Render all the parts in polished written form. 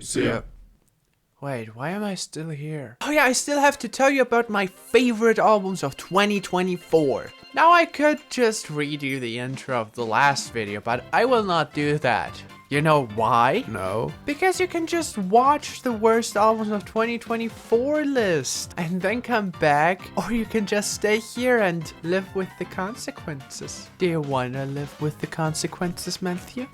See ya. Wait, why am I still here? Oh yeah, I still have to tell you about my favorite albums of 2024. Now I could just redo the intro of the last video, but I will not do that. You know why? No. Because you can just watch the worst albums of 2024 list and then come back, or you can just stay here and live with the consequences. Do you wanna live with the consequences, Matthew?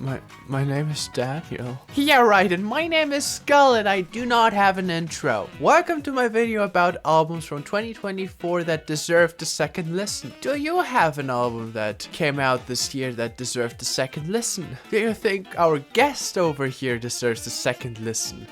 My name is Daniel. Yeah, right, and my name is Skull, and I do not have an intro. Welcome to my video about albums from 2024 that deserved a second listen. Do you have an album that came out this year that deserved a second listen? Do you think our guest over here deserves a second listen?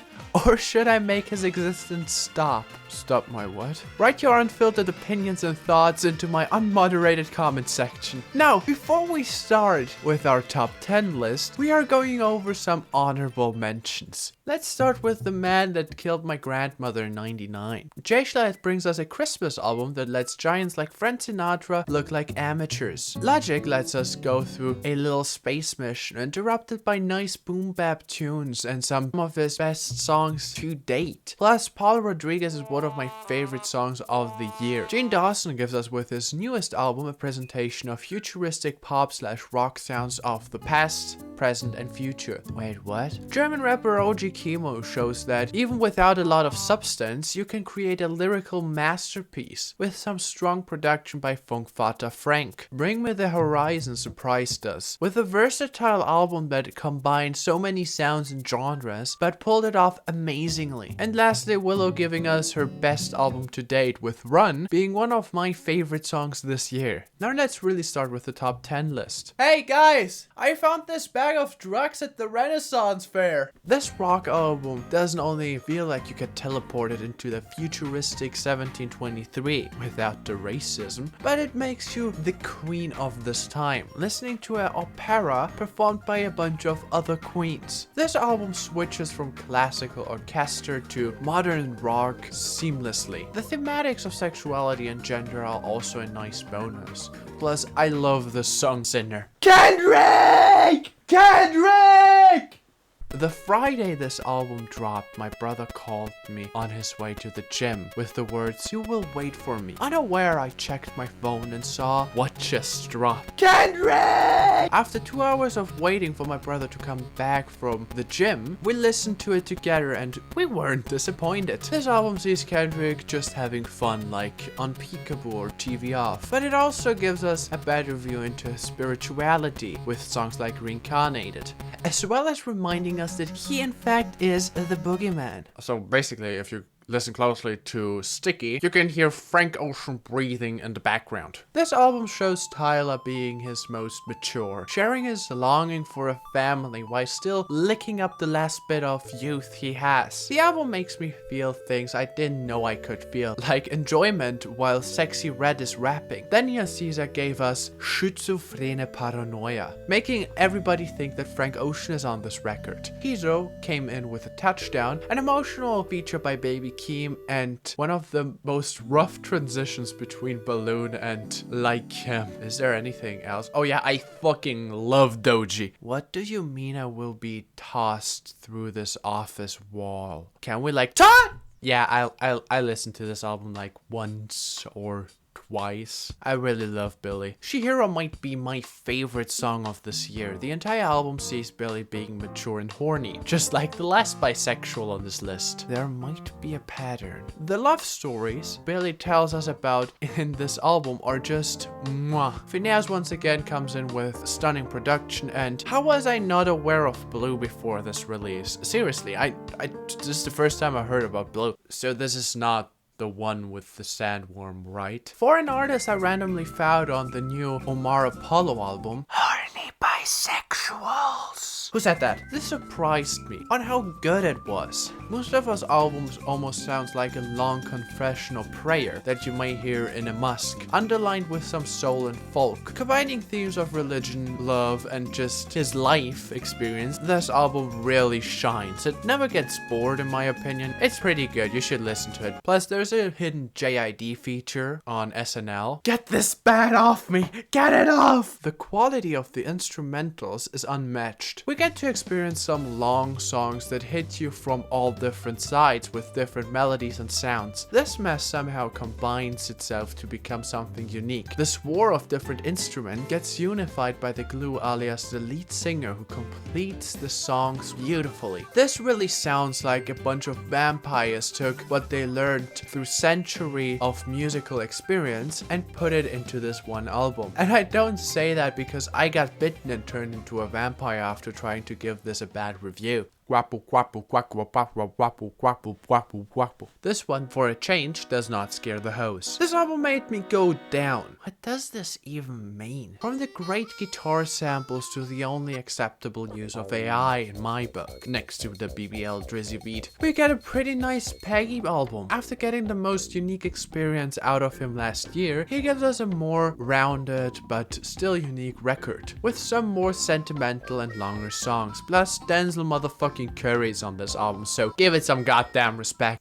Or should I make his existence stop? Stop my what? Write your unfiltered opinions and thoughts into my unmoderated comment section. Now, before we start with our top 10 list, we are going over some honorable mentions. Let's start with the man that killed my grandmother in '99. J-Schlatt brings us a Christmas album that lets giants like Frank Sinatra look like amateurs. Logic lets us go through a little space mission interrupted by nice boom bap tunes and some of his best songs to date. Plus, Paul Rodriguez is one of my favorite songs of the year. Gene Dawson gives us with his newest album a presentation of futuristic pop/rock sounds of the past, present and future. Wait, what? German rapper OG Kimo shows that even without a lot of substance, you can create a lyrical masterpiece with some strong production by Funkvater Frank. Bring Me the Horizon surprised us with a versatile album that combined so many sounds and genres but pulled it off amazingly. And lastly, Willow giving us her best album to date, with Run being one of my favorite songs this year. Now let's really start with the top 10 list. Hey guys, I found this bag of drugs at the Renaissance Fair. This rock album doesn't only feel like you get teleported into the futuristic 1723 without the racism, but it makes you the queen of this time, listening to an opera performed by a bunch of other queens. This album switches from classical orchestra to modern rock seamlessly. The thematics of sexuality and gender are also a nice bonus. Plus, I love the song Sinner. Kendrick! The Friday this album dropped, my brother called me on his way to the gym with the words, "You will wait for me." Unaware, I checked my phone and saw what just dropped. Kendrick! After 2 hours of waiting for my brother to come back from the gym, we listened to it together and we weren't disappointed. This album sees Kendrick just having fun like on Peekaboo or TV Off, but it also gives us a better view into his spirituality with songs like Reincarnated, as well as reminding us that he in fact is the boogeyman. So basically, if you listen closely to Sticky, you can hear Frank Ocean breathing in the background. This album shows Tyler being his most mature, sharing his longing for a family while still licking up the last bit of youth he has. The album makes me feel things I didn't know I could feel, like enjoyment while Sexy Red is rapping. Daniel Caesar gave us Schizophrene Paranoia, making everybody think that Frank Ocean is on this record. Kizo came in with a touchdown, an emotional feature by Baby Keem, and one of the most rough transitions between Balloon and Like Him. Is there anything else? Oh yeah, I fucking love Doji. What do you mean I will be tossed through this office wall? Can we like Todd? Yeah, I listened to this album like once or twice. I really love Billie. Shihiro might be my favorite song of this year. The entire album sees Billie being mature and horny, just like the last bisexual on this list. There might be a pattern. The love stories Billie tells us about in this album are just mwah. Finesse once again comes in with stunning production, and how was I not aware of Blue before this release? Seriously, this is the first time I heard about Blue. So this is not the one with the sandworm, right? For an artist I randomly found on the new Omar Apollo album, Horny Bisexuals. Who said that? This surprised me on how good it was. Mustafa's album almost sounds like a long confessional prayer that you may hear in a mosque, underlined with some soul and folk. Combining themes of religion, love, and just his life experience, this album really shines. It never gets bored in my opinion. It's pretty good, you should listen to it. Plus there's a hidden JID feature on SNL. Get this band off me! Get it off! The quality of the instrumental instrumentals is unmatched. We get to experience some long songs that hit you from all different sides with different melodies and sounds. This mess somehow combines itself to become something unique. This war of different instruments gets unified by the glue, alias the lead singer, who completes the songs beautifully. This really sounds like a bunch of vampires took what they learned through centuries of musical experience and put it into this one album. And I don't say that because I got bitten and turned into a vampire after trying to give this a bad review. This one, for a change, does not scare the host. This album made me go down. What does this even mean? From the great guitar samples to the only acceptable use of AI in my book, next to the BBL Drizzy beat, we get a pretty nice Peggy album. After getting the most unique experience out of him last year, he gives us a more rounded but still unique record, with some more sentimental and longer songs. Plus, Denzel motherfucking Curry's on this album, so give it some goddamn respect.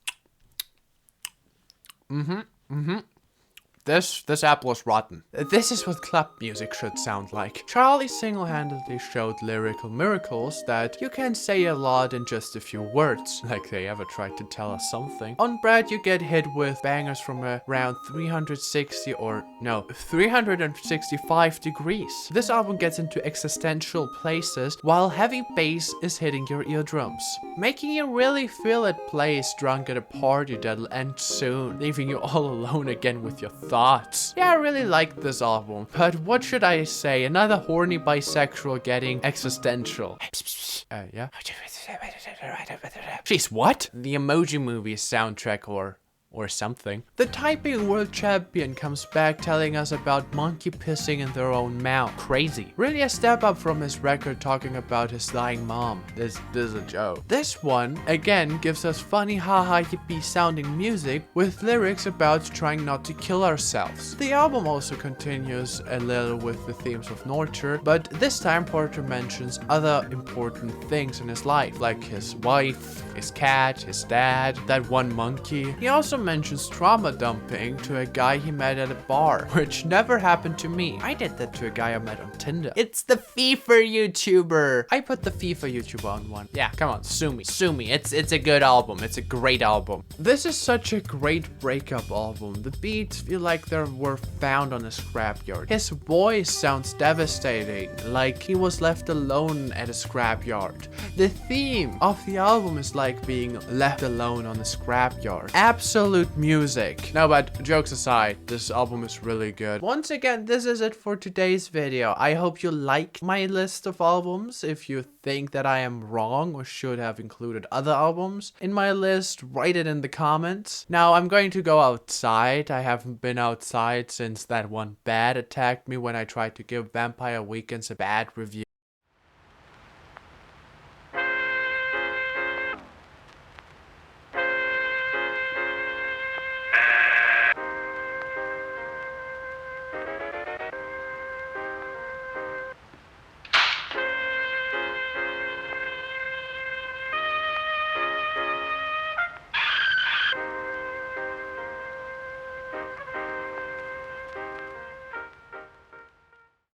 This apple is rotten. This is what club music should sound like. Charli single-handedly showed lyrical miracles that you can say a lot in just a few words, like they ever tried to tell us something. On Brad, you get hit with bangers from around 365 degrees. This album gets into existential places while heavy bass is hitting your eardrums, making you really feel at place drunk at a party that'll end soon, leaving you all alone again with your thoughts. Yeah, I really like this album, but what should I say? Another horny bisexual getting existential. Yeah? Jeez, what? The Emoji Movie soundtrack or something. The typing world champion comes back telling us about monkey pissing in their own mouth. Crazy. Really a step up from his record talking about his dying mom. This is a joke. This one, again, gives us funny haha yippee sounding music with lyrics about trying not to kill ourselves. The album also continues a little with the themes of nurture, but this time Porter mentions other important things in his life, like his wife, his cat, his dad, that one monkey. He also mentions trauma dumping to a guy he met at a bar, which never happened to me. I did that to a guy I met on Tinder. It's the FIFA YouTuber. I put the FIFA YouTuber on one. Yeah, come on, sue me. Sue me. It's a good album. It's a great album. This is such a great breakup album. The beats feel like they were found on a scrapyard. His voice sounds devastating, like he was left alone at a scrapyard. The theme of the album is like being left alone on a scrapyard. Absolute music. No, but jokes aside, this album is really good. Once again, this is it for today's video. I hope you liked my list of albums. If you think that I am wrong or should have included other albums in my list, write it in the comments. Now, I'm going to go outside. I haven't been outside since that one bat attacked me when I tried to give Vampire Weekends a bad review.